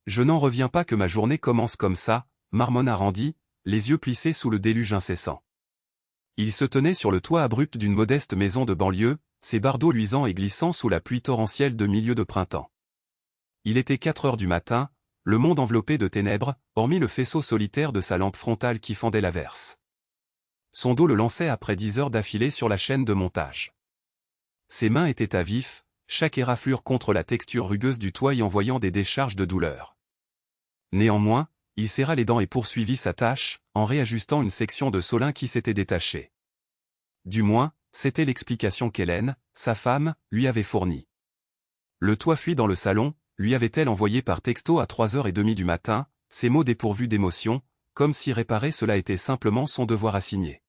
Je n'en reviens pas que ma journée commence comme ça, marmonna Randy, les yeux plissés sous le déluge incessant. Il se tenait sur le toit abrupt d'une modeste maison de banlieue, ses bardeaux luisants et glissant sous la pluie torrentielle de milieu de printemps. Il était 4 heures du matin, le monde enveloppé de ténèbres, hormis le faisceau solitaire de sa lampe frontale qui fendait l'averse. Son dos le lançait après 10 heures d'affilée sur la chaîne de montage. Ses mains étaient à vif, chaque éraflure contre la texture rugueuse du toit y envoyant des décharges de douleur. Néanmoins, il serra les dents et poursuivit sa tâche, en réajustant une section de solin qui s'était détachée. Du moins, c'était l'explication qu'Hélène, sa femme, lui avait fournie. Le toit fuit dans le salon, lui avait-elle envoyé par texto à 3h30 du matin, ces mots dépourvus d'émotion, comme si réparer cela était simplement son devoir assigné.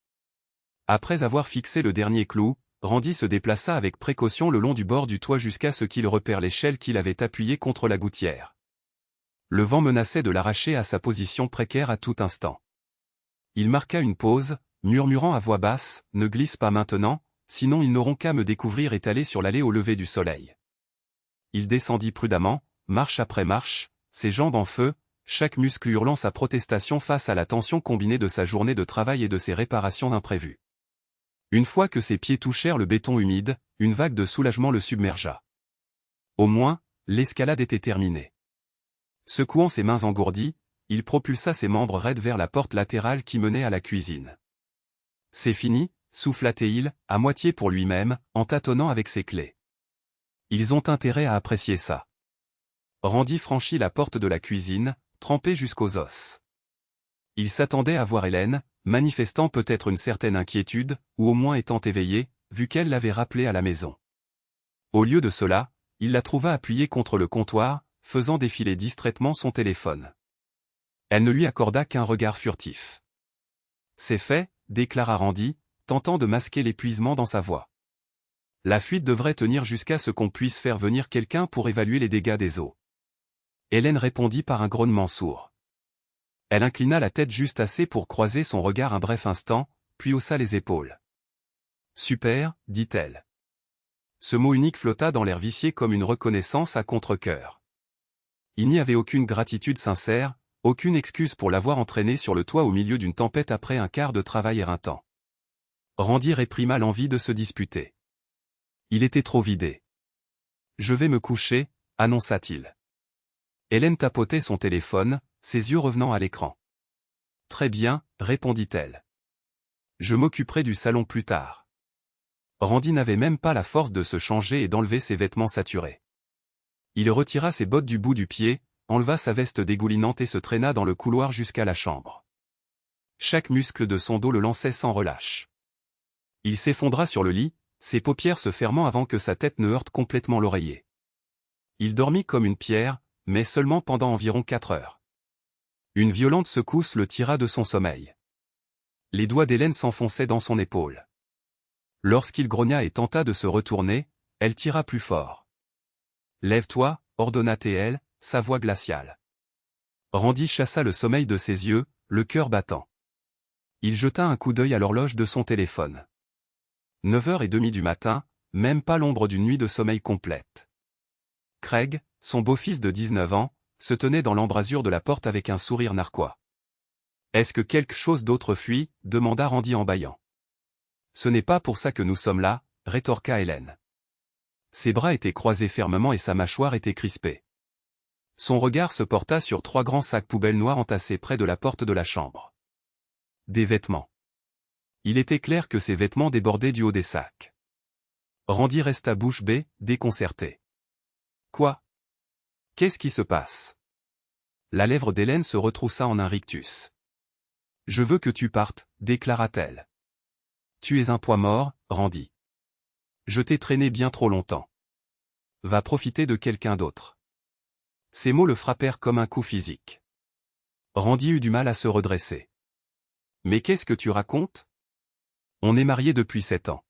Après avoir fixé le dernier clou, Randy se déplaça avec précaution le long du bord du toit jusqu'à ce qu'il repère l'échelle qu'il avait appuyée contre la gouttière. Le vent menaçait de l'arracher à sa position précaire à tout instant. Il marqua une pause, murmurant à voix basse, « Ne glisse pas maintenant, sinon ils n'auront qu'à me découvrir étalé sur l'allée au lever du soleil. » Il descendit prudemment, marche après marche, ses jambes en feu, chaque muscle hurlant sa protestation face à la tension combinée de sa journée de travail et de ses réparations imprévues. Une fois que ses pieds touchèrent le béton humide, une vague de soulagement le submergea. Au moins, l'escalade était terminée. Secouant ses mains engourdies, il propulsa ses membres raides vers la porte latérale qui menait à la cuisine. « C'est fini », souffla-t-il, à moitié pour lui-même, en tâtonnant avec ses clés. Ils ont intérêt à apprécier ça. Randy franchit la porte de la cuisine, trempé jusqu'aux os. Il s'attendait à voir Hélène, manifestant peut-être une certaine inquiétude, ou au moins étant éveillée, vu qu'elle l'avait rappelé à la maison. Au lieu de cela, il la trouva appuyée contre le comptoir, faisant défiler distraitement son téléphone. Elle ne lui accorda qu'un regard furtif. « C'est fait », déclara Randy, tentant de masquer l'épuisement dans sa voix. La fuite devrait tenir jusqu'à ce qu'on puisse faire venir quelqu'un pour évaluer les dégâts des eaux. Hélène répondit par un grognement sourd. Elle inclina la tête juste assez pour croiser son regard un bref instant, puis haussa les épaules. « Super, dit-elle. » Ce mot unique flotta dans l'air vicié comme une reconnaissance à contre-cœur. Il n'y avait aucune gratitude sincère, aucune excuse pour l'avoir entraîné sur le toit au milieu d'une tempête après un quart de travail éreintant. Randy réprima l'envie de se disputer. Il était trop vidé. « Je vais me coucher », annonça-t-il. Hélène tapotait son téléphone, ses yeux revenant à l'écran. « Très bien », répondit-elle. « Je m'occuperai du salon plus tard. » Randy n'avait même pas la force de se changer et d'enlever ses vêtements saturés. Il retira ses bottes du bout du pied, enleva sa veste dégoulinante et se traîna dans le couloir jusqu'à la chambre. Chaque muscle de son dos le lançait sans relâche. Il s'effondra sur le lit, ses paupières se fermant avant que sa tête ne heurte complètement l'oreiller. Il dormit comme une pierre, mais seulement pendant environ 4 heures. Une violente secousse le tira de son sommeil. Les doigts d'Hélène s'enfonçaient dans son épaule. Lorsqu'il grogna et tenta de se retourner, elle tira plus fort. « Lève-toi », ordonna-t-elle, sa voix glaciale. Randy chassa le sommeil de ses yeux, le cœur battant. Il jeta un coup d'œil à l'horloge de son téléphone. 9h30 du matin, même pas l'ombre d'une nuit de sommeil complète. Craig, son beau-fils de 19 ans, se tenait dans l'embrasure de la porte avec un sourire narquois. « Est-ce que quelque chose d'autre fuit ?» demanda Randy en bâillant. « Ce n'est pas pour ça que nous sommes là », rétorqua Hélène. Ses bras étaient croisés fermement et sa mâchoire était crispée. Son regard se porta sur 3 grands sacs poubelles noirs entassés près de la porte de la chambre. Des vêtements. Il était clair que ces vêtements débordaient du haut des sacs. Randy resta bouche bée, déconcerté. « Quoi ? Qu'est-ce qui se passe ?» La lèvre d'Hélène se retroussa en un rictus. « Je veux que tu partes, déclara-t-elle. Tu es un poids mort, Randy. Je t'ai traîné bien trop longtemps. Va profiter de quelqu'un d'autre. » Ces mots le frappèrent comme un coup physique. Randy eut du mal à se redresser. « Mais qu'est-ce que tu racontes ? On est mariés depuis 7 ans. »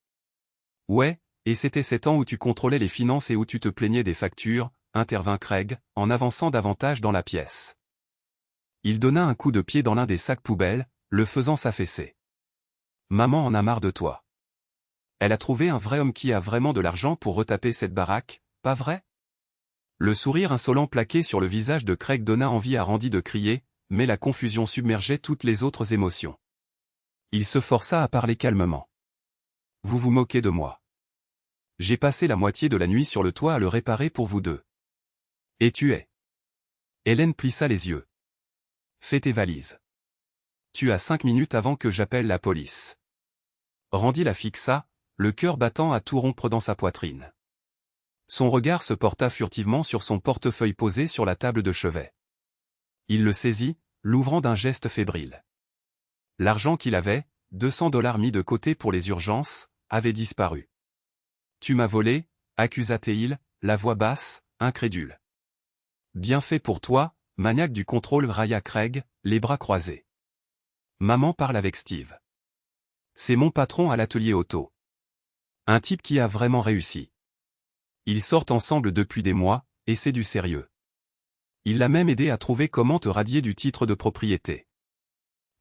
« Ouais, et c'était 7 ans où tu contrôlais les finances et où tu te plaignais des factures, » intervint Craig, en avançant davantage dans la pièce. Il donna un coup de pied dans l'un des sacs poubelles, le faisant s'affaisser. « Maman en a marre de toi. Elle a trouvé un vrai homme qui a vraiment de l'argent pour retaper cette baraque, pas vrai ? Le sourire insolent plaqué sur le visage de Craig donna envie à Randy de crier, mais la confusion submergeait toutes les autres émotions. Il se força à parler calmement. « Vous vous moquez de moi. J'ai passé la moitié de la nuit sur le toit à le réparer pour vous deux. Et tu es. » Hélène plissa les yeux. « Fais tes valises. Tu as 5 minutes avant que j'appelle la police. » Randy la fixa, le cœur battant à tout rompre dans sa poitrine. Son regard se porta furtivement sur son portefeuille posé sur la table de chevet. Il le saisit, l'ouvrant d'un geste fébrile. L'argent qu'il avait, 200 $ mis de côté pour les urgences, avait disparu. « Tu m'as volé » accusa-t-il, la voix basse, incrédule. « Bien fait pour toi, maniaque du contrôle » railla Craig, les bras croisés. « Maman parle avec Steve. C'est mon patron à l'atelier auto. Un type qui a vraiment réussi. Ils sortent ensemble depuis des mois, et c'est du sérieux. Il l'a même aidé à trouver comment te radier du titre de propriété. »«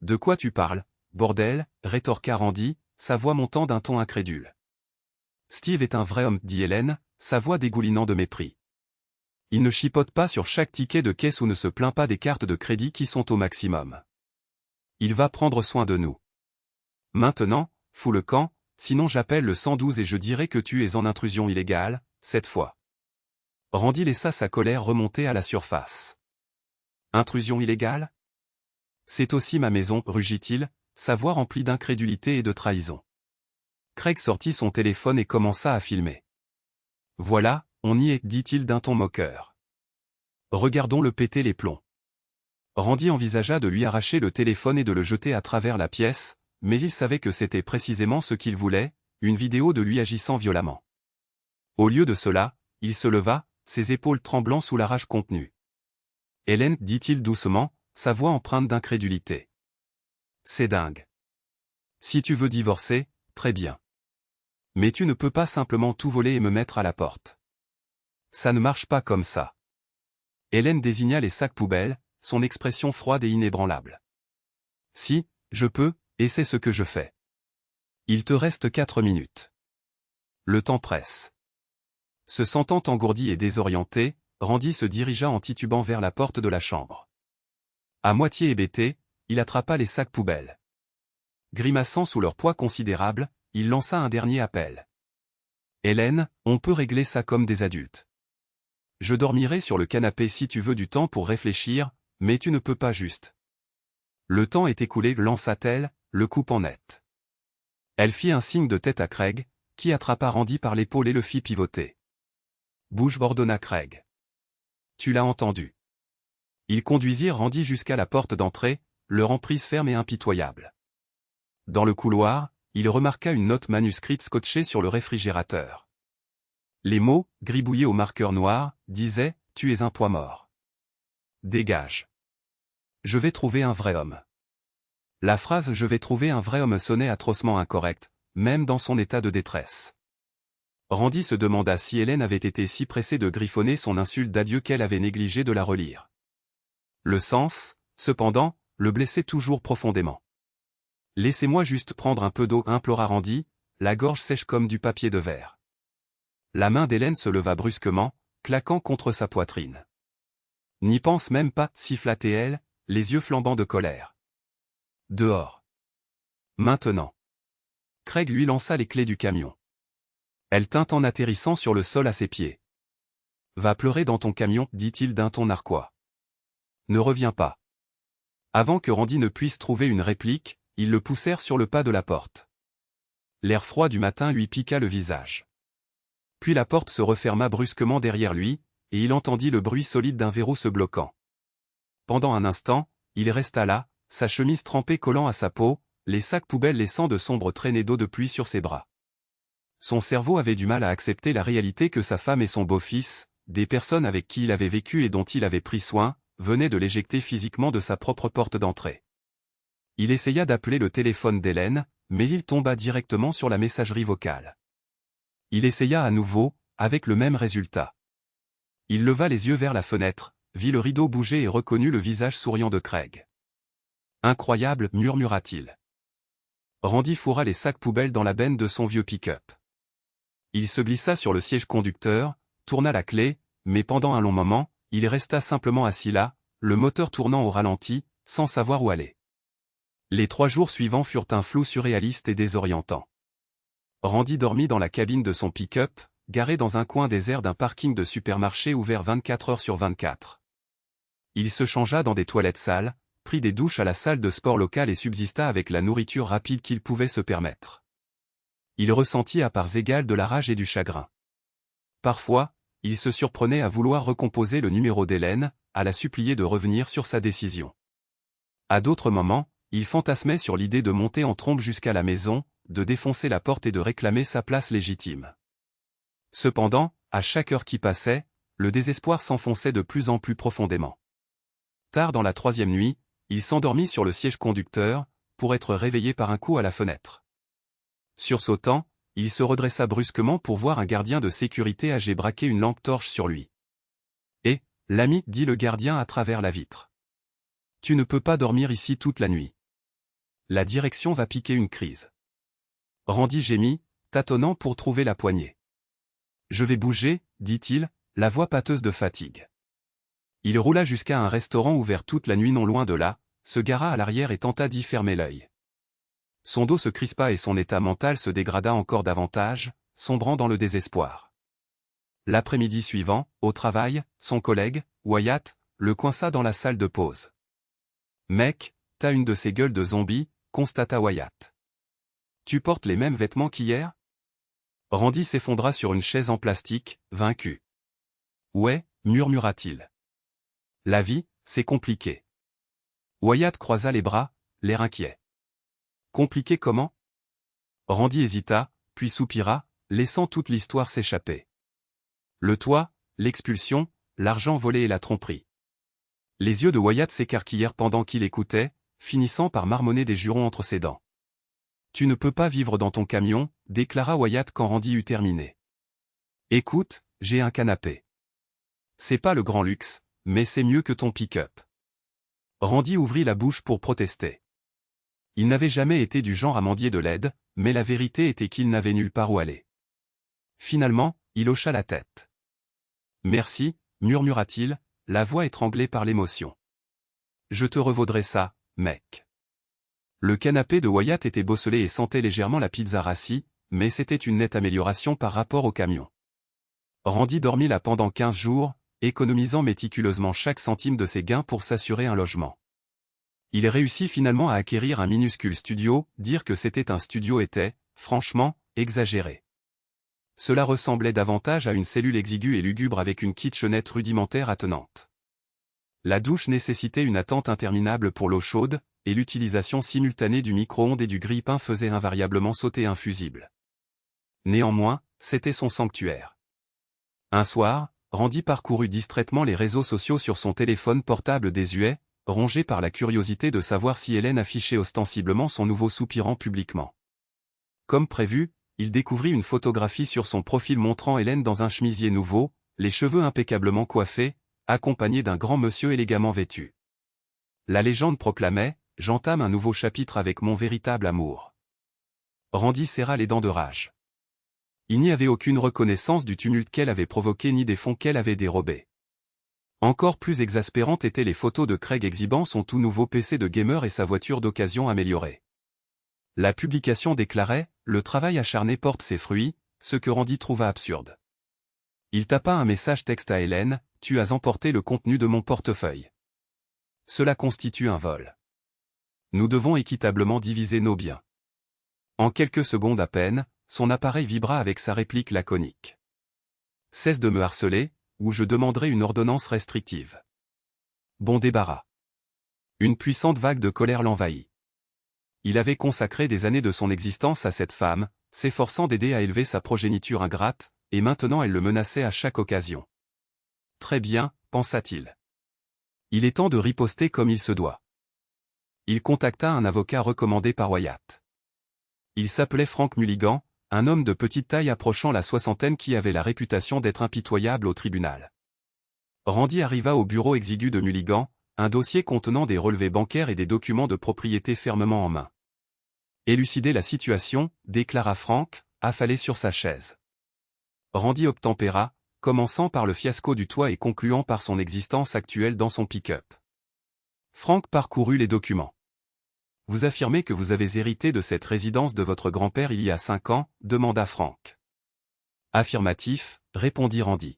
De quoi tu parles, bordel » rétorqua Randy, sa voix montant d'un ton incrédule. « Steve est un vrai homme » dit Hélène, sa voix dégoulinant de mépris. « Il ne chipote pas sur chaque ticket de caisse ou ne se plaint pas des cartes de crédit qui sont au maximum. Il va prendre soin de nous. Maintenant, fous le camp, sinon j'appelle le 112 et je dirai que tu es en intrusion illégale, cette fois. » Randy laissa sa colère remonter à la surface. « Intrusion illégale ? C'est aussi ma maison, rugit-il, sa voix remplie d'incrédulité et de trahison. Craig sortit son téléphone et commença à filmer. « Voilà, on y est, dit-il d'un ton moqueur. Regardons-le péter les plombs. » Randy envisagea de lui arracher le téléphone et de le jeter à travers la pièce, mais il savait que c'était précisément ce qu'il voulait, une vidéo de lui agissant violemment. Au lieu de cela, il se leva, ses épaules tremblant sous la rage contenue. « Hélène, dit-il doucement, sa voix empreinte d'incrédulité. C'est dingue. Si tu veux divorcer, très bien. Mais tu ne peux pas simplement tout voler et me mettre à la porte. Ça ne marche pas comme ça. » Hélène désigna les sacs poubelles, son expression froide et inébranlable. « Si, je peux, et c'est ce que je fais. Il te reste 4 minutes. Le temps presse. » Se sentant engourdi et désorienté, Randy se dirigea en titubant vers la porte de la chambre. À moitié hébété, il attrapa les sacs poubelles. Grimaçant sous leur poids considérable, il lança un dernier appel. « Hélène, on peut régler ça comme des adultes. Je dormirai sur le canapé si tu veux du temps pour réfléchir, mais tu ne peux pas juste. » Le temps est écoulé, lança-t-elle, le coupant net. Elle fit un signe de tête à Craig, qui attrapa Randy par l'épaule et le fit pivoter. « Bouge » ordonna Craig. « Tu l'as entendu. » Ils conduisirent Randy jusqu'à la porte d'entrée, leur emprise ferme et impitoyable. Dans le couloir, il remarqua une note manuscrite scotchée sur le réfrigérateur. Les mots, gribouillés au marqueur noir, disaient « Tu es un poids mort. Dégage. Je vais trouver un vrai homme. » La phrase « Je vais trouver un vrai homme » sonnait atrocement incorrecte, même dans son état de détresse. Randy se demanda si Hélène avait été si pressée de griffonner son insulte d'adieu qu'elle avait négligé de la relire. Le sens, cependant, le blessait toujours profondément. « Laissez-moi juste prendre un peu d'eau » implora Randy, la gorge sèche comme du papier de verre. La main d'Hélène se leva brusquement, claquant contre sa poitrine. « N'y pense même pas » siffla-t-elle, les yeux flambants de colère. « Dehors. Maintenant. » Craig lui lança les clés du camion. Elle tint en atterrissant sur le sol à ses pieds. « Va pleurer dans ton camion » dit-il d'un ton narquois. « Ne reviens pas. » Avant que Randy ne puisse trouver une réplique, ils le poussèrent sur le pas de la porte. L'air froid du matin lui piqua le visage. Puis la porte se referma brusquement derrière lui, et il entendit le bruit solide d'un verrou se bloquant. Pendant un instant, il resta là, sa chemise trempée collant à sa peau, les sacs poubelles laissant de sombres traînées d'eau de pluie sur ses bras. Son cerveau avait du mal à accepter la réalité que sa femme et son beau-fils, des personnes avec qui il avait vécu et dont il avait pris soin, venaient de l'éjecter physiquement de sa propre porte d'entrée. Il essaya d'appeler le téléphone d'Hélène, mais il tomba directement sur la messagerie vocale. Il essaya à nouveau, avec le même résultat. Il leva les yeux vers la fenêtre, vit le rideau bouger et reconnut le visage souriant de Craig. « Incroyable » murmura-t-il. Randy fourra les sacs poubelles dans la benne de son vieux pick-up. Il se glissa sur le siège conducteur, tourna la clé, mais pendant un long moment, il resta simplement assis là, le moteur tournant au ralenti, sans savoir où aller. Les 3 jours suivants furent un flou surréaliste et désorientant. Randy dormit dans la cabine de son pick-up, garé dans un coin désert d'un parking de supermarché ouvert 24 heures sur 24. Il se changea dans des toilettes sales, prit des douches à la salle de sport locale et subsista avec la nourriture rapide qu'il pouvait se permettre. Il ressentit à parts égales de la rage et du chagrin. Parfois, il se surprenait à vouloir recomposer le numéro d'Hélène, à la supplier de revenir sur sa décision. À d'autres moments, il fantasmait sur l'idée de monter en trombe jusqu'à la maison, de défoncer la porte et de réclamer sa place légitime. Cependant, à chaque heure qui passait, le désespoir s'enfonçait de plus en plus profondément. Tard dans la 3e nuit, il s'endormit sur le siège conducteur, pour être réveillé par un coup à la fenêtre. Sursautant, il se redressa brusquement pour voir un gardien de sécurité âgé braquer une lampe torche sur lui. « Eh, l'ami, dit le gardien à travers la vitre. Tu ne peux pas dormir ici toute la nuit. La direction va piquer une crise. » Randy gémit, tâtonnant pour trouver la poignée. « Je vais bouger, dit-il, la voix pâteuse de fatigue. » Il roula jusqu'à un restaurant ouvert toute la nuit non loin de là, se gara à l'arrière et tenta d'y fermer l'œil. Son dos se crispa et son état mental se dégrada encore davantage, sombrant dans le désespoir. L'après-midi suivant, au travail, son collègue, Wyatt, le coinça dans la salle de pause. « Mec, t'as une de ces gueules de zombie, constata Wyatt. Tu portes les mêmes vêtements qu'hier ? » Randy s'effondra sur une chaise en plastique, vaincu. « Ouais, murmura-t-il. La vie, c'est compliqué. » Wyatt croisa les bras, l'air inquiet. « Compliqué comment ?» Randy hésita, puis soupira, laissant toute l'histoire s'échapper. Le toit, l'expulsion, l'argent volé et la tromperie. Les yeux de Wyatt s'écarquillèrent pendant qu'il écoutait, finissant par marmonner des jurons entre ses dents. « Tu ne peux pas vivre dans ton camion, déclara Wyatt quand Randy eut terminé. Écoute, j'ai un canapé. C'est pas le grand luxe, mais c'est mieux que ton pick-up. Randy ouvrit la bouche pour protester. Il n'avait jamais été du genre à mendier de l'aide, mais la vérité était qu'il n'avait nulle part où aller. Finalement, il hocha la tête. Merci, murmura-t-il, la voix étranglée par l'émotion. Je te revaudrai ça, mec. Le canapé de Wyatt était bosselé et sentait légèrement la pizza rassis, mais c'était une nette amélioration par rapport au camion. Randy dormit là pendant 15 jours, économisant méticuleusement chaque centime de ses gains pour s'assurer un logement. Il réussit finalement à acquérir un minuscule studio, dire que c'était un studio était, franchement, exagéré. Cela ressemblait davantage à une cellule exiguë et lugubre avec une kitchenette rudimentaire attenante. La douche nécessitait une attente interminable pour l'eau chaude, et l'utilisation simultanée du micro-ondes et du grille-pain faisait invariablement sauter un fusible. Néanmoins, c'était son sanctuaire. Un soir, Randy parcourut distraitement les réseaux sociaux sur son téléphone portable désuet, rongé par la curiosité de savoir si Hélène affichait ostensiblement son nouveau soupirant publiquement. Comme prévu, il découvrit une photographie sur son profil montrant Hélène dans un chemisier nouveau, les cheveux impeccablement coiffés, accompagnée d'un grand monsieur élégamment vêtu. La légende proclamait « J'entame un nouveau chapitre avec mon véritable amour ». Randy serra les dents de rage. Il n'y avait aucune reconnaissance du tumulte qu'elle avait provoqué ni des fonds qu'elle avait dérobés. Encore plus exaspérantes étaient les photos de Craig exhibant son tout nouveau PC de gamer et sa voiture d'occasion améliorée. La publication déclarait « Le travail acharné porte ses fruits », ce que Randy trouva absurde. Il tapa un message texte à Hélène « Tu as emporté le contenu de mon portefeuille. Cela constitue un vol. Nous devons équitablement diviser nos biens. » En quelques secondes à peine, son appareil vibra avec sa réplique laconique. « Cesse de me harceler, ou je demanderai une ordonnance restrictive. » Bon débarras. Une puissante vague de colère l'envahit. Il avait consacré des années de son existence à cette femme, s'efforçant d'aider à élever sa progéniture ingrate, et maintenant elle le menaçait à chaque occasion. Très bien, pensa-t-il. Il est temps de riposter comme il se doit. Il contacta un avocat recommandé par Wyatt. Il s'appelait Frank Mulligan, un homme de petite taille approchant la soixantaine qui avait la réputation d'être impitoyable au tribunal. Randy arriva au bureau exigu de Mulligan, un dossier contenant des relevés bancaires et des documents de propriété fermement en main. Élucider la situation, déclara Frank, affalé sur sa chaise. Randy obtempéra, commençant par le fiasco du toit et concluant par son existence actuelle dans son pick-up. Frank parcourut les documents. Vous affirmez que vous avez hérité de cette résidence de votre grand-père il y a 5 ans, demanda Frank. Affirmatif, répondit Randy.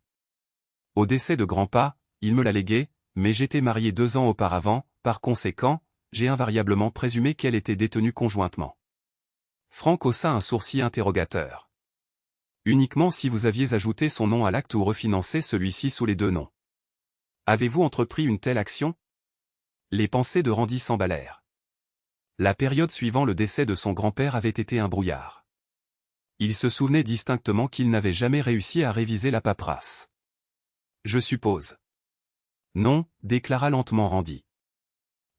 Au décès de grand-pa, il me l'a légué, mais j'étais marié 2 ans auparavant, par conséquent, j'ai invariablement présumé qu'elle était détenue conjointement. Frank haussa un sourcil interrogateur. Uniquement si vous aviez ajouté son nom à l'acte ou refinancé celui-ci sous les 2 noms. Avez-vous entrepris une telle action? Les pensées de Randy s'emballèrent. La période suivant le décès de son grand-père avait été un brouillard. Il se souvenait distinctement qu'il n'avait jamais réussi à réviser la paperasse. Je suppose. Non, déclara lentement Randy.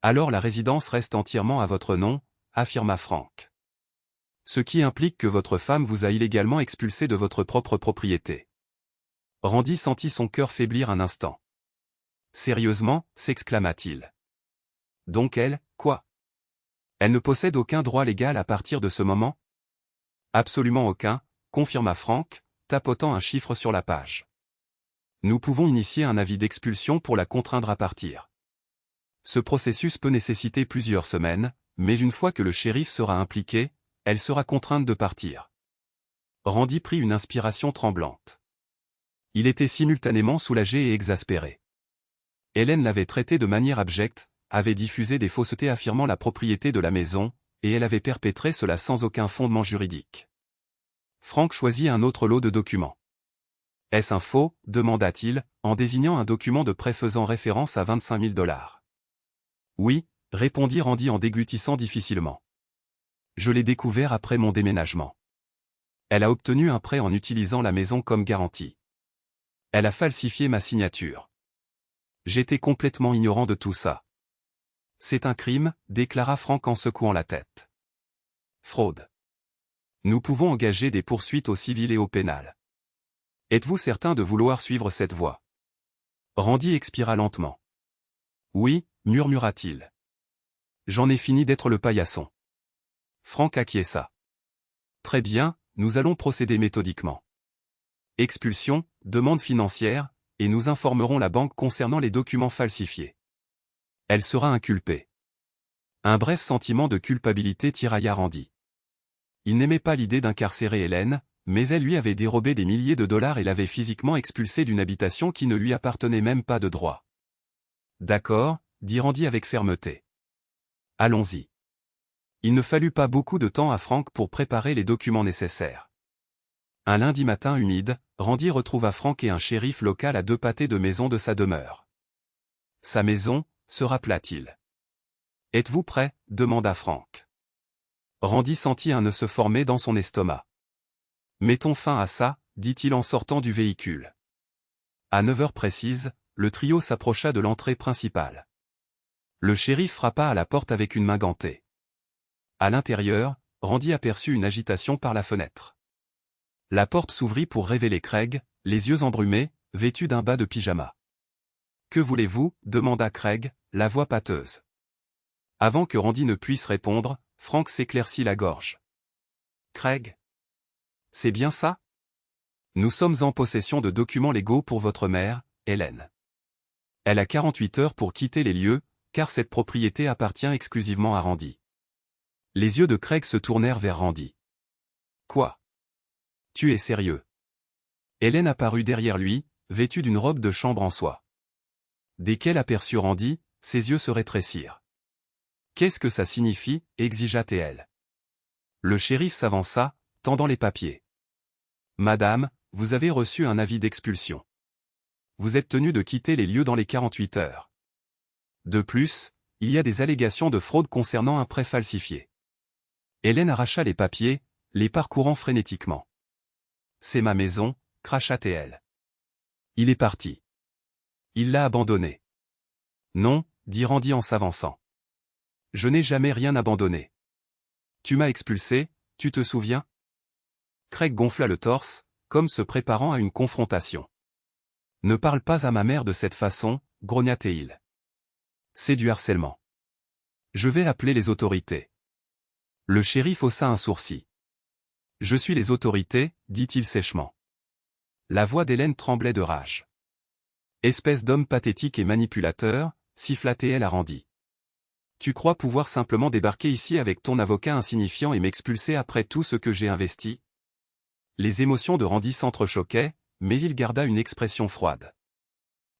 Alors la résidence reste entièrement à votre nom, affirma Frank. Ce qui implique que votre femme vous a illégalement expulsé de votre propre propriété. Randy sentit son cœur faiblir un instant. Sérieusement, s'exclama-t-il. Donc elle, quoi? Elle ne possède aucun droit légal à partir de ce moment? Absolument aucun, confirma Frank, tapotant un chiffre sur la page. Nous pouvons initier un avis d'expulsion pour la contraindre à partir. Ce processus peut nécessiter plusieurs semaines, mais une fois que le shérif sera impliqué, elle sera contrainte de partir. Randy prit une inspiration tremblante. Il était simultanément soulagé et exaspéré. Hélène l'avait traité de manière abjecte, avait diffusé des faussetés affirmant la propriété de la maison, et elle avait perpétré cela sans aucun fondement juridique. Frank choisit un autre lot de documents. Est-ce un faux? Demanda-t-il, en désignant un document de prêt faisant référence à 25 000 $. Oui, répondit Randy en déglutissant difficilement. Je l'ai découvert après mon déménagement. Elle a obtenu un prêt en utilisant la maison comme garantie. Elle a falsifié ma signature. J'étais complètement ignorant de tout ça. C'est un crime, déclara Frank en secouant la tête. Fraude. Nous pouvons engager des poursuites au civil et au pénal. Êtes-vous certain de vouloir suivre cette voie? Randy expira lentement. Oui, murmura-t-il. J'en ai fini d'être le paillasson. Frank acquiesça. Très bien, nous allons procéder méthodiquement. Expulsion, demande financière, et nous informerons la banque concernant les documents falsifiés. Elle sera inculpée. Un bref sentiment de culpabilité tirailla Randy. Il n'aimait pas l'idée d'incarcérer Hélène, mais elle lui avait dérobé des milliers de dollars et l'avait physiquement expulsée d'une habitation qui ne lui appartenait même pas de droit. D'accord, dit Randy avec fermeté. Allons-y. Il ne fallut pas beaucoup de temps à Frank pour préparer les documents nécessaires. Un lundi matin humide, Randy retrouva Frank et un shérif local à 2 pâtés de maison de sa demeure. Sa maison, se rappela-t-il. Êtes-vous prêt? Demanda Frank. Randy sentit un nœud se former dans son estomac. Mettons fin à ça, dit-il en sortant du véhicule. À 9 heures précises, le trio s'approcha de l'entrée principale. Le shérif frappa à la porte avec une main gantée. À l'intérieur, Randy aperçut une agitation par la fenêtre. La porte s'ouvrit pour révéler Craig, les yeux embrumés, vêtu d'un bas de pyjama. « Que voulez-vous » demanda Craig, la voix pâteuse. Avant que Randy ne puisse répondre, Frank s'éclaircit la gorge. « Craig ? C'est bien ça? Nous sommes en possession de documents légaux pour votre mère, Hélène. Elle a 48 heures pour quitter les lieux, car cette propriété appartient exclusivement à Randy. » Les yeux de Craig se tournèrent vers Randy. « Quoi? Tu es sérieux? » Hélène apparut derrière lui, vêtue d'une robe de chambre en soie. Dès qu'elle aperçut Randy, ses yeux se rétrécirent. « Qu'est-ce que ça signifie » exigea-t-elle. Le shérif s'avança, tendant les papiers. « Madame, vous avez reçu un avis d'expulsion. Vous êtes tenue de quitter les lieux dans les 48 heures. De plus, il y a des allégations de fraude concernant un prêt falsifié. » Hélène arracha les papiers, les parcourant frénétiquement. « C'est ma maison » cracha-t-elle. Il est parti. Il l'a abandonné. Non, dit Randy en s'avançant. Je n'ai jamais rien abandonné. Tu m'as expulsé, tu te souviens? Craig gonfla le torse, comme se préparant à une confrontation. Ne parle pas à ma mère de cette façon, grogna-t-il. C'est du harcèlement. Je vais appeler les autorités. Le shérif haussa un sourcil. Je suis les autorités, dit-il sèchement. La voix d'Hélène tremblait de rage. Espèce d'homme pathétique et manipulateur, siffla-t-elle à Randy. Tu crois pouvoir simplement débarquer ici avec ton avocat insignifiant et m'expulser après tout ce que j'ai investi? Les émotions de Randy s'entrechoquaient, mais il garda une expression froide.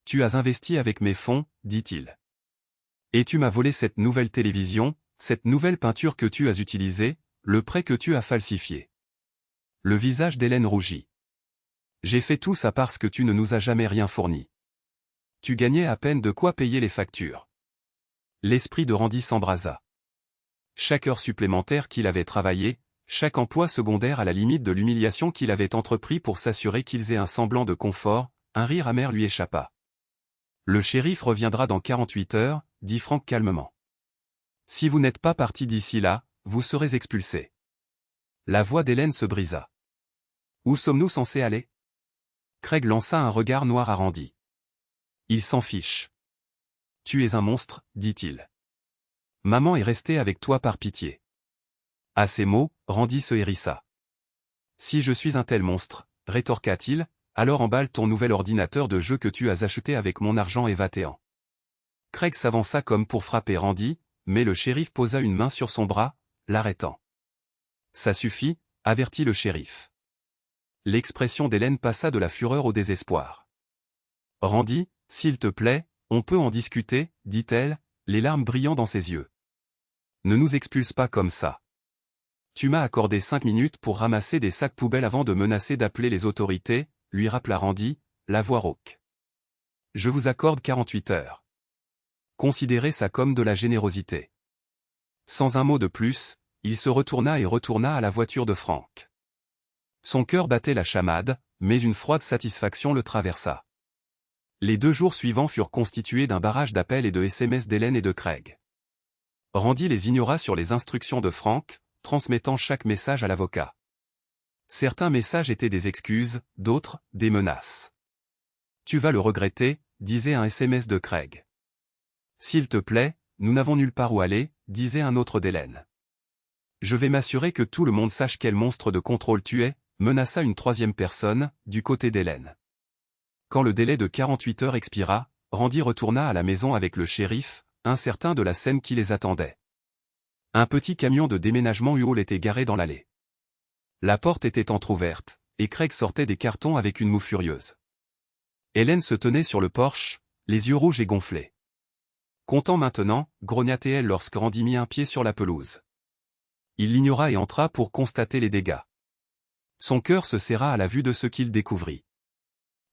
Tu as investi avec mes fonds, dit-il. Et tu m'as volé cette nouvelle télévision, cette nouvelle peinture que tu as utilisée, le prêt que tu as falsifié. Le visage d'Hélène rougit. J'ai fait tout ça parce que tu ne nous as jamais rien fourni. Tu gagnais à peine de quoi payer les factures. L'esprit de Randy s'embrasa. Chaque heure supplémentaire qu'il avait travaillé, chaque emploi secondaire à la limite de l'humiliation qu'il avait entrepris pour s'assurer qu'ils aient un semblant de confort, un rire amer lui échappa. Le shérif reviendra dans 48 heures, dit Frank calmement. Si vous n'êtes pas parti d'ici là, vous serez expulsé. La voix d'Hélène se brisa. Où sommes-nous censés aller? Craig lança un regard noir à Randy. Il s'en fiche. Tu es un monstre, dit-il. Maman est restée avec toi par pitié. À ces mots, Randy se hérissa. Si je suis un tel monstre, rétorqua-t-il, alors emballe ton nouvel ordinateur de jeu que tu as acheté avec mon argent et va-t'en. Craig s'avança comme pour frapper Randy, mais le shérif posa une main sur son bras, l'arrêtant. Ça suffit, avertit le shérif. L'expression d'Hélène passa de la fureur au désespoir. Randy, s'il te plaît, on peut en discuter, dit-elle, les larmes brillant dans ses yeux. Ne nous expulse pas comme ça. Tu m'as accordé 5 minutes pour ramasser des sacs poubelles avant de menacer d'appeler les autorités, lui rappela Randy, la voix rauque. Je vous accorde 48 heures. Considérez ça comme de la générosité. Sans un mot de plus, il se retourna à la voiture de Frank. Son cœur battait la chamade, mais une froide satisfaction le traversa. Les 2 jours suivants furent constitués d'un barrage d'appels et de SMS d'Hélène et de Craig. Randy les ignora sur les instructions de Frank, transmettant chaque message à l'avocat. Certains messages étaient des excuses, d'autres, des menaces. Tu vas le regretter, disait un SMS de Craig. S'il te plaît, nous n'avons nulle part où aller, disait un autre d'Hélène. Je vais m'assurer que tout le monde sache quel monstre de contrôle tu es, menaça une 3e personne, du côté d'Hélène. Quand le délai de 48 heures expira, Randy retourna à la maison avec le shérif, incertain de la scène qui les attendait. Un petit camion de déménagement U-Haul était garé dans l'allée. La porte était entr'ouverte, et Craig sortait des cartons avec une moue furieuse. Hélène se tenait sur le porche, les yeux rouges et gonflés. Content maintenant, grogna-t-elle lorsque Randy mit un pied sur la pelouse. Il l'ignora et entra pour constater les dégâts. Son cœur se serra à la vue de ce qu'il découvrit.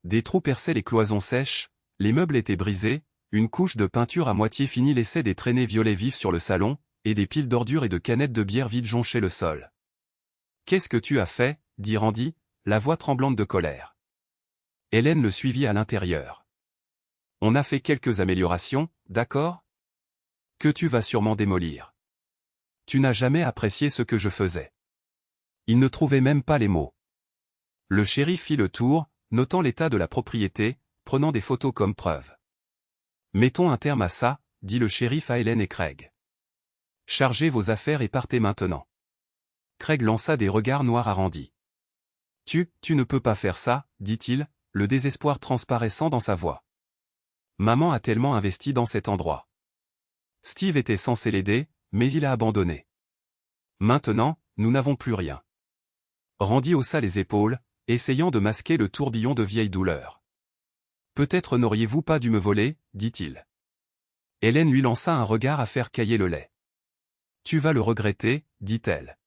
Des trous perçaient les cloisons sèches, les meubles étaient brisés, une couche de peinture à moitié finie laissait des traînées violets vifs sur le salon, et des piles d'ordures et de canettes de bière vides jonchaient le sol. « Qu'est-ce que tu as fait » dit Randy, la voix tremblante de colère. Hélène le suivit à l'intérieur. « On a fait quelques améliorations, d'accord ? Que tu vas sûrement démolir. Tu n'as jamais apprécié ce que je faisais. » Il ne trouvait même pas les mots. Le shérif fit le tour, notant l'état de la propriété, prenant des photos comme preuve. « Mettons un terme à ça, » dit le shérif à Hélène et Craig. « Chargez vos affaires et partez maintenant. » Craig lança des regards noirs à Randy. « Tu ne peux pas faire ça, » dit-il, le désespoir transparaissant dans sa voix. Maman a tellement investi dans cet endroit. Steve était censé l'aider, mais il a abandonné. Maintenant, nous n'avons plus rien. Randy haussa les épaules, essayant de masquer le tourbillon de vieille douleur. Peut-être n'auriez-vous pas dû me voler, dit-il. Hélène lui lança un regard à faire cailler le lait. Tu vas le regretter, dit-elle.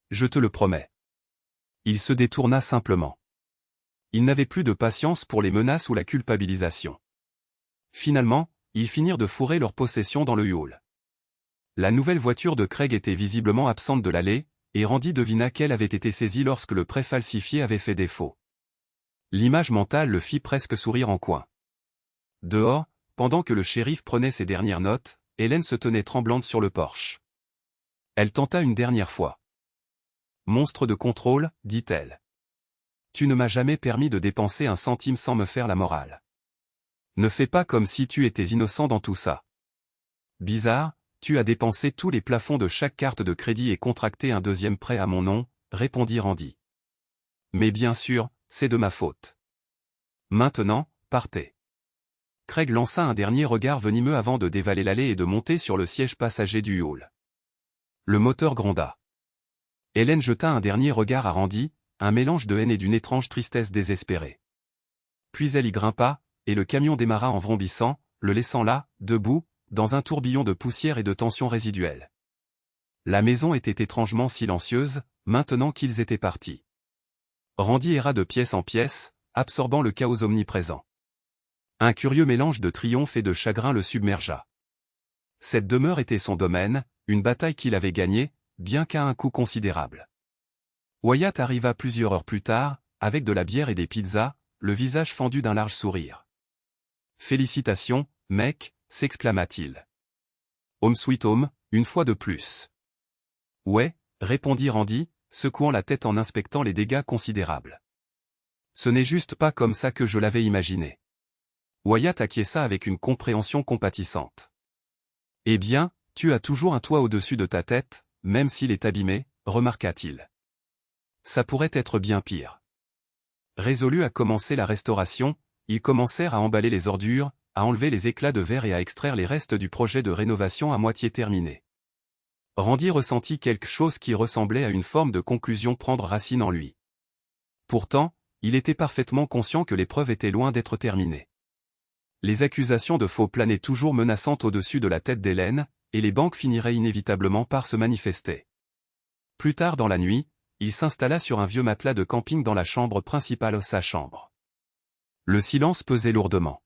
Je te le promets. Il se détourna simplement. Il n'avait plus de patience pour les menaces ou la culpabilisation. Finalement, ils finirent de fourrer leur possession dans le U-Haul. La nouvelle voiture de Craig était visiblement absente de l'allée, et Randy devina qu'elle avait été saisie lorsque le prêt falsifié avait fait défaut. L'image mentale le fit presque sourire en coin. Dehors, pendant que le shérif prenait ses dernières notes, Hélène se tenait tremblante sur le porche. Elle tenta une dernière fois. « Monstre de contrôle, dit-elle. Tu ne m'as jamais permis de dépenser un centime sans me faire la morale. Ne fais pas comme si tu étais innocent dans tout ça. Bizarre, tu as dépensé tous les plafonds de chaque carte de crédit et contracté un 2e prêt à mon nom, répondit Randy. Mais bien sûr, c'est de ma faute. Maintenant, partez. Craig lança un dernier regard venimeux avant de dévaler l'allée et de monter sur le siège passager du Hull. Le moteur gronda. Hélène jeta un dernier regard à Randy, un mélange de haine et d'une étrange tristesse désespérée. Puis elle y grimpa, et le camion démarra en vrombissant, le laissant là, debout, dans un tourbillon de poussière et de tension résiduelle. La maison était étrangement silencieuse, maintenant qu'ils étaient partis. Randy erra de pièce en pièce, absorbant le chaos omniprésent. Un curieux mélange de triomphe et de chagrin le submergea. Cette demeure était son domaine, une bataille qu'il avait gagnée, bien qu'à un coût considérable. Wyatt arriva plusieurs heures plus tard, avec de la bière et des pizzas, le visage fendu d'un large sourire. « Félicitations, mec », s'exclama-t-il. « Home sweet home, une fois de plus. »« Ouais », répondit Randy, secouant la tête en inspectant les dégâts considérables. « Ce n'est juste pas comme ça que je l'avais imaginé. » Wyatt acquiesça avec une compréhension compatissante. « Eh bien, tu as toujours un toit au-dessus de ta tête, même s'il est abîmé, remarqua-t-il. Ça pourrait être bien pire. » Résolus à commencer la restauration, ils commencèrent à emballer les ordures, à enlever les éclats de verre et à extraire les restes du projet de rénovation à moitié terminé. Randy ressentit quelque chose qui ressemblait à une forme de conclusion prendre racine en lui. Pourtant, il était parfaitement conscient que l'épreuve était loin d'être terminée. Les accusations de faux planaient toujours menaçantes au-dessus de la tête d'Hélène, et les banques finiraient inévitablement par se manifester. Plus tard dans la nuit, il s'installa sur un vieux matelas de camping dans la chambre principale de sa chambre. Le silence pesait lourdement.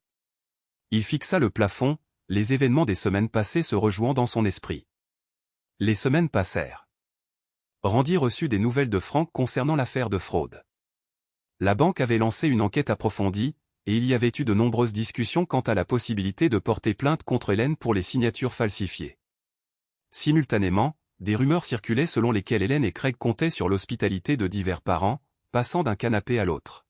Il fixa le plafond, les événements des semaines passées se rejouant dans son esprit. Les semaines passèrent. Randy reçut des nouvelles de Frank concernant l'affaire de fraude. La banque avait lancé une enquête approfondie, et il y avait eu de nombreuses discussions quant à la possibilité de porter plainte contre Hélène pour les signatures falsifiées. Simultanément, des rumeurs circulaient selon lesquelles Hélène et Craig comptaient sur l'hospitalité de divers parents, passant d'un canapé à l'autre.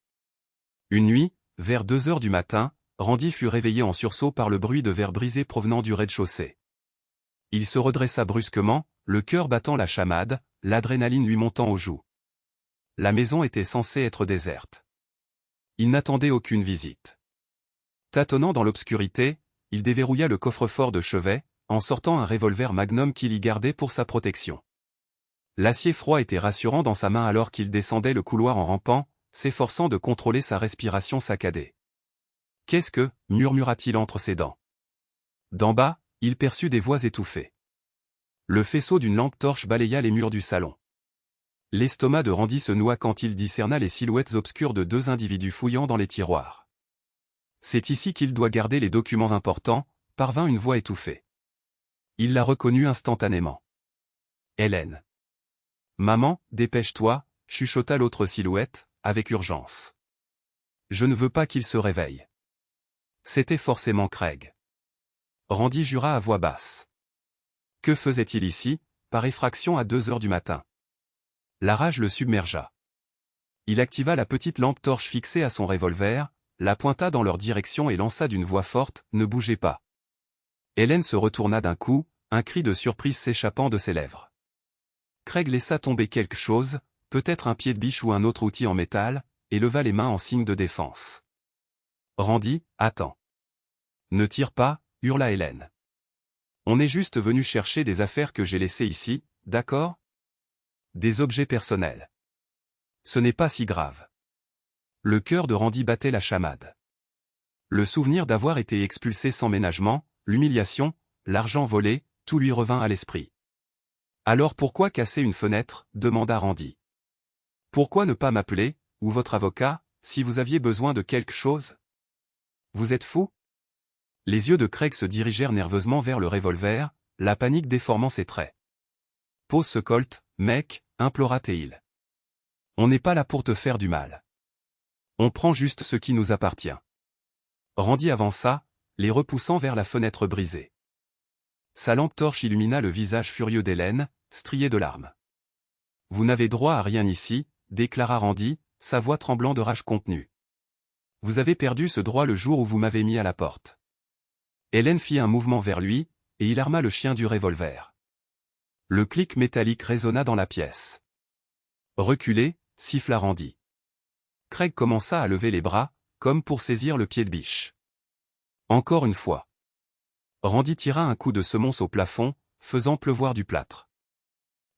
Une nuit, vers 2 heures du matin, Randy fut réveillé en sursaut par le bruit de verre brisé provenant du rez-de-chaussée. Il se redressa brusquement, le cœur battant la chamade, l'adrénaline lui montant aux joues. La maison était censée être déserte. Il n'attendait aucune visite. Tâtonnant dans l'obscurité, il déverrouilla le coffre-fort de chevet, en sortant un revolver Magnum qu'il y gardait pour sa protection. L'acier froid était rassurant dans sa main alors qu'il descendait le couloir en rampant, s'efforçant de contrôler sa respiration saccadée. « Qu'est-ce que » murmura-t-il entre ses dents. D'en bas, il perçut des voix étouffées. Le faisceau d'une lampe torche balaya les murs du salon. L'estomac de Randy se noua quand il discerna les silhouettes obscures de 2 individus fouillant dans les tiroirs. « C'est ici qu'il doit garder les documents importants », parvint une voix étouffée. Il la reconnut instantanément. « Hélène. »« Maman, dépêche-toi », chuchota l'autre silhouette, avec urgence. « Je ne veux pas qu'il se réveille. » C'était forcément Craig. Randy jura à voix basse. Que faisait-il ici, par effraction à 2 heures du matin? La rage le submergea. Il activa la petite lampe torche fixée à son revolver, la pointa dans leur direction et lança d'une voix forte, « Ne bougez pas !» Hélène se retourna d'un coup, un cri de surprise s'échappant de ses lèvres. Craig laissa tomber quelque chose, peut-être un pied de biche ou un autre outil en métal, et leva les mains en signe de défense. Randy, attends. Ne tire pas, hurla Hélène. On est juste venu chercher des affaires que j'ai laissées ici, d'accord? Des objets personnels. Ce n'est pas si grave. Le cœur de Randy battait la chamade. Le souvenir d'avoir été expulsé sans ménagement, l'humiliation, l'argent volé, tout lui revint à l'esprit. Alors pourquoi casser une fenêtre, demanda Randy. Pourquoi ne pas m'appeler, ou votre avocat, si vous aviez besoin de quelque chose? Vous êtes fou? Les yeux de Craig se dirigèrent nerveusement vers le revolver, la panique déformant ses traits. Pose ce colt, mec, implora Teil. On n'est pas là pour te faire du mal. On prend juste ce qui nous appartient. Randy avança, les repoussant vers la fenêtre brisée. Sa lampe torche illumina le visage furieux d'Hélène, strié de larmes. Vous n'avez droit à rien ici, déclara Randy, sa voix tremblant de rage contenue. Vous avez perdu ce droit le jour où vous m'avez mis à la porte. Hélène fit un mouvement vers lui, et il arma le chien du revolver. Le clic métallique résonna dans la pièce. Reculez, siffla Randy. Craig commença à lever les bras, comme pour saisir le pied de biche. Encore une fois. Randy tira un coup de semonce au plafond, faisant pleuvoir du plâtre.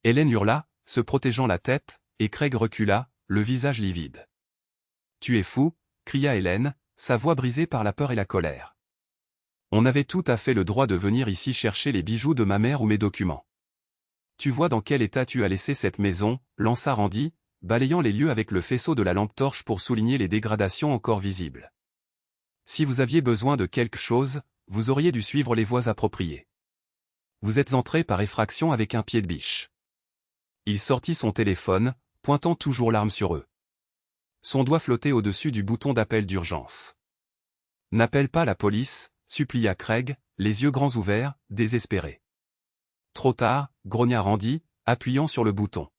Hélène hurla, se protégeant la tête, et Craig recula, le visage livide. « Tu es fou !» cria Hélène, sa voix brisée par la peur et la colère. « On avait tout à fait le droit de venir ici chercher les bijoux de ma mère ou mes documents. Tu vois dans quel état tu as laissé cette maison » lança Randy, balayant les lieux avec le faisceau de la lampe torche pour souligner les dégradations encore visibles. « Si vous aviez besoin de quelque chose, vous auriez dû suivre les voies appropriées. Vous êtes entré par effraction avec un pied de biche. » Il sortit son téléphone, pointant toujours l'arme sur eux. Son doigt flottait au-dessus du bouton d'appel d'urgence. « N'appelle pas la police » supplia Craig, les yeux grands ouverts, désespéré. Trop tard, grogna Randy, appuyant sur le bouton.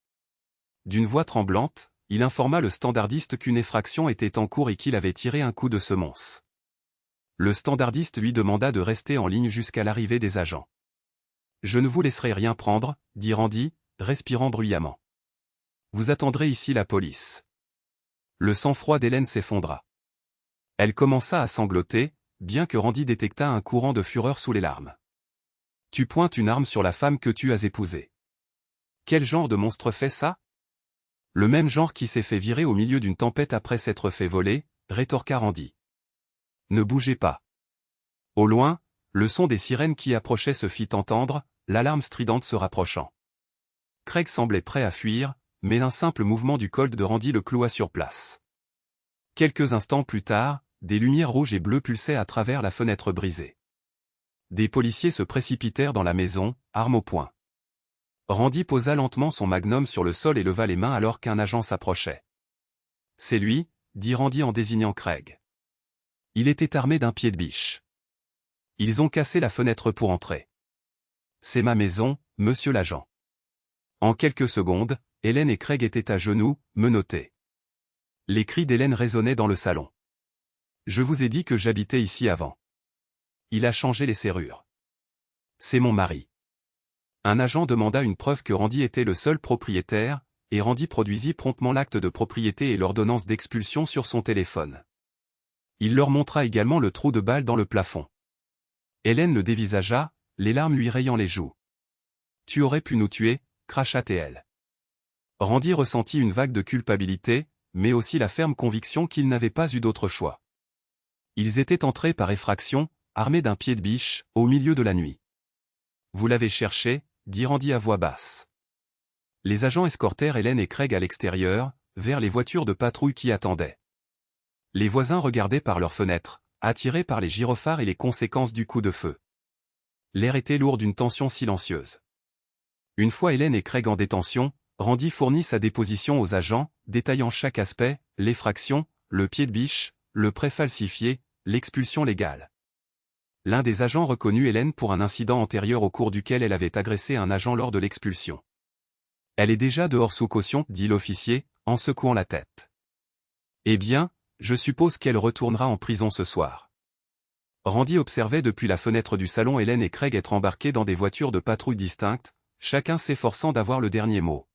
D'une voix tremblante, il informa le standardiste qu'une effraction était en cours et qu'il avait tiré un coup de semonce. Le standardiste lui demanda de rester en ligne jusqu'à l'arrivée des agents. « Je ne vous laisserai rien prendre » dit Randy, respirant bruyamment. « Vous attendrez ici la police. » Le sang-froid d'Hélène s'effondra. Elle commença à sangloter, bien que Randy détectât un courant de fureur sous les larmes. « Tu pointes une arme sur la femme que tu as épousée. Quel genre de monstre fait ça ? » « Le même genre qui s'est fait virer au milieu d'une tempête après s'être fait voler, » rétorqua Randy. « Ne bougez pas. » Au loin, le son des sirènes qui approchaient se fit entendre, l'alarme stridente se rapprochant. Craig semblait prêt à fuir, mais un simple mouvement du colt de Randy le cloua sur place. Quelques instants plus tard, des lumières rouges et bleues pulsaient à travers la fenêtre brisée. Des policiers se précipitèrent dans la maison, armes au poing. Randy posa lentement son magnum sur le sol et leva les mains alors qu'un agent s'approchait. « C'est lui » dit Randy en désignant Craig. Il était armé d'un pied de biche. Ils ont cassé la fenêtre pour entrer. « C'est ma maison, monsieur l'agent. » En quelques secondes, Hélène et Craig étaient à genoux, menottés. Les cris d'Hélène résonnaient dans le salon. « Je vous ai dit que j'habitais ici avant. Il a changé les serrures. C'est mon mari. » Un agent demanda une preuve que Randy était le seul propriétaire, et Randy produisit promptement l'acte de propriété et l'ordonnance d'expulsion sur son téléphone. Il leur montra également le trou de balle dans le plafond. Hélène le dévisagea, les larmes lui rayant les joues. « Tu aurais pu nous tuer » cracha-t-elle. Randy ressentit une vague de culpabilité, mais aussi la ferme conviction qu'il n'avait pas eu d'autre choix. Ils étaient entrés par effraction, armés d'un pied de biche, au milieu de la nuit. « Vous l'avez cherché » dit Randy à voix basse. Les agents escortèrent Hélène et Craig à l'extérieur, vers les voitures de patrouille qui attendaient. Les voisins regardaient par leurs fenêtres, attirés par les gyrophares et les conséquences du coup de feu. L'air était lourd d'une tension silencieuse. Une fois Hélène et Craig en détention, Randy fournit sa déposition aux agents, détaillant chaque aspect, l'effraction, le pied de biche, le prêt falsifié, l'expulsion légale. L'un des agents reconnut Hélène pour un incident antérieur au cours duquel elle avait agressé un agent lors de l'expulsion. « Elle est déjà dehors sous caution » dit l'officier, en secouant la tête. « Eh bien, je suppose qu'elle retournera en prison ce soir. » Randy observait depuis la fenêtre du salon Hélène et Craig être embarqués dans des voitures de patrouille distinctes, chacun s'efforçant d'avoir le dernier mot.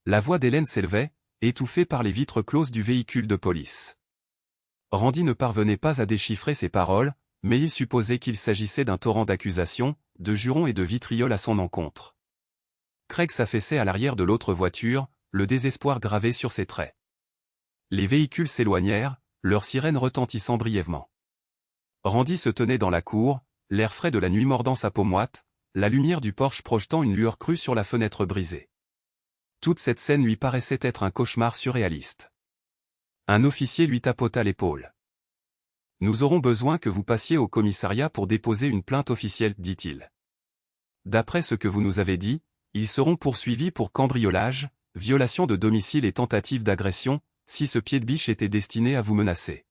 La voix d'Hélène s'élevait, étouffée par les vitres closes du véhicule de police. Randy ne parvenait pas à déchiffrer ses paroles, mais il supposait qu'il s'agissait d'un torrent d'accusations, de jurons et de vitrioles à son encontre. Craig s'affaissait à l'arrière de l'autre voiture, le désespoir gravé sur ses traits. Les véhicules s'éloignèrent, leurs sirènes retentissant brièvement. Randy se tenait dans la cour, l'air frais de la nuit mordant sa peau moite, la lumière du Porsche projetant une lueur crue sur la fenêtre brisée. Toute cette scène lui paraissait être un cauchemar surréaliste. Un officier lui tapota l'épaule. « Nous aurons besoin que vous passiez au commissariat pour déposer une plainte officielle, dit-il. D'après ce que vous nous avez dit, ils seront poursuivis pour cambriolage, violation de domicile et tentative d'agression, si ce pied de biche était destiné à vous menacer. »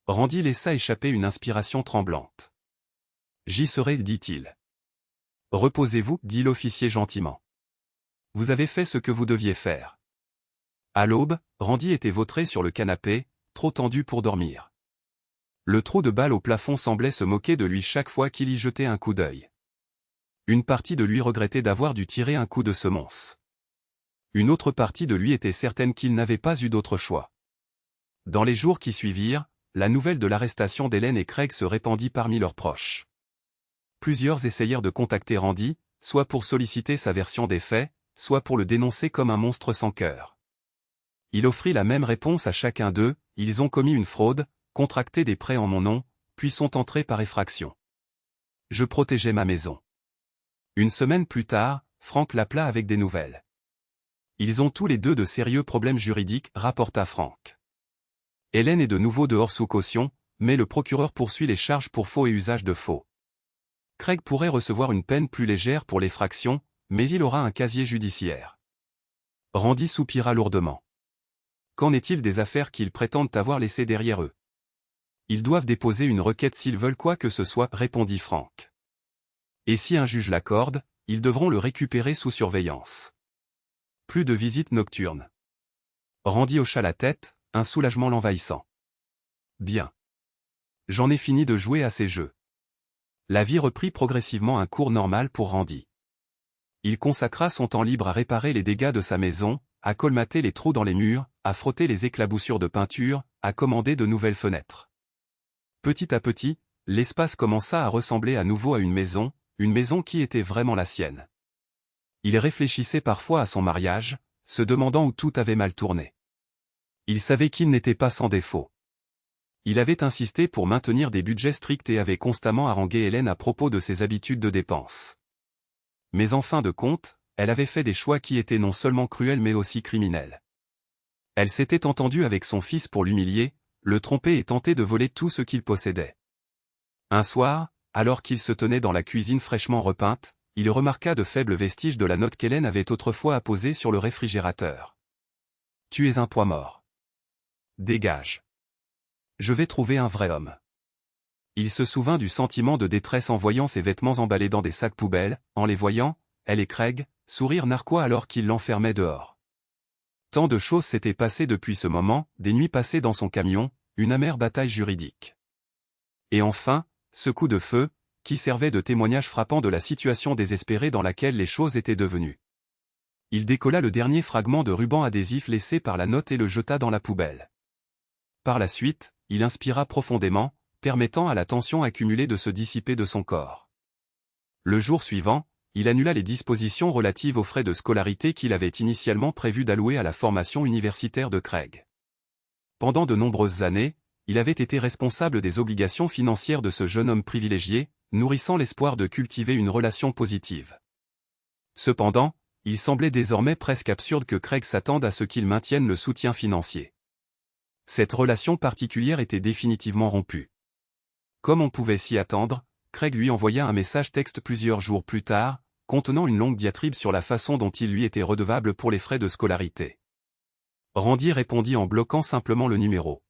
Randy laissa échapper une inspiration tremblante. « J'y serai, dit-il. »« Reposez-vous, dit l'officier gentiment. Vous avez fait ce que vous deviez faire. » À l'aube, Randy était vautré sur le canapé, trop tendu pour dormir. Le trou de balle au plafond semblait se moquer de lui chaque fois qu'il y jetait un coup d'œil. Une partie de lui regrettait d'avoir dû tirer un coup de semonce. Une autre partie de lui était certaine qu'il n'avait pas eu d'autre choix. Dans les jours qui suivirent, la nouvelle de l'arrestation d'Hélène et Craig se répandit parmi leurs proches. Plusieurs essayèrent de contacter Randy, soit pour solliciter sa version des faits, soit pour le dénoncer comme un monstre sans cœur. Il offrit la même réponse à chacun d'eux: ils ont commis une fraude, contracté des prêts en mon nom, puis sont entrés par effraction. Je protégeais ma maison. Une semaine plus tard, Frank l'appela avec des nouvelles. Ils ont tous les deux de sérieux problèmes juridiques, rapporta Frank. Hélène est de nouveau dehors sous caution, mais le procureur poursuit les charges pour faux et usage de faux. Craig pourrait recevoir une peine plus légère pour l'effraction, mais il aura un casier judiciaire. Randy soupira lourdement. Qu'en est-il des affaires qu'ils prétendent avoir laissées derrière eux? Ils doivent déposer une requête s'ils veulent quoi que ce soit, répondit Frank. Et si un juge l'accorde, ils devront le récupérer sous surveillance. Plus de visites nocturnes. Randy hocha la tête, un soulagement l'envahissant. Bien. J'en ai fini de jouer à ces jeux. La vie reprit progressivement un cours normal pour Randy. Il consacra son temps libre à réparer les dégâts de sa maison, à colmater les trous dans les murs, à frotter les éclaboussures de peinture, à commander de nouvelles fenêtres. Petit à petit, l'espace commença à ressembler à nouveau à une maison qui était vraiment la sienne. Il réfléchissait parfois à son mariage, se demandant où tout avait mal tourné. Il savait qu'il n'était pas sans défaut. Il avait insisté pour maintenir des budgets stricts et avait constamment harangué Hélène à propos de ses habitudes de dépenses. Mais en fin de compte, elle avait fait des choix qui étaient non seulement cruels mais aussi criminels. Elle s'était entendue avec son fils pour l'humilier, le tromper et tenter de voler tout ce qu'il possédait. Un soir, alors qu'il se tenait dans la cuisine fraîchement repeinte, il remarqua de faibles vestiges de la note qu'Hélène avait autrefois apposée sur le réfrigérateur. « Tu es un poids mort. Dégage. Je vais trouver un vrai homme. » Il se souvint du sentiment de détresse en voyant ses vêtements emballés dans des sacs poubelles, en les voyant, elle et Craig, sourire narquois alors qu'il l'enfermait dehors. Tant de choses s'étaient passées depuis ce moment, des nuits passées dans son camion, une amère bataille juridique. Et enfin, ce coup de feu, qui servait de témoignage frappant de la situation désespérée dans laquelle les choses étaient devenues. Il décolla le dernier fragment de ruban adhésif laissé par la note et le jeta dans la poubelle. Par la suite, il inspira profondément, permettant à la tension accumulée de se dissiper de son corps. Le jour suivant, il annula les dispositions relatives aux frais de scolarité qu'il avait initialement prévu d'allouer à la formation universitaire de Craig. Pendant de nombreuses années, il avait été responsable des obligations financières de ce jeune homme privilégié, nourrissant l'espoir de cultiver une relation positive. Cependant, il semblait désormais presque absurde que Craig s'attende à ce qu'il maintienne le soutien financier. Cette relation particulière était définitivement rompue. Comme on pouvait s'y attendre, Craig lui envoya un message texte plusieurs jours plus tard, contenant une longue diatribe sur la façon dont il lui était redevable pour les frais de scolarité. Randy répondit en bloquant simplement le numéro.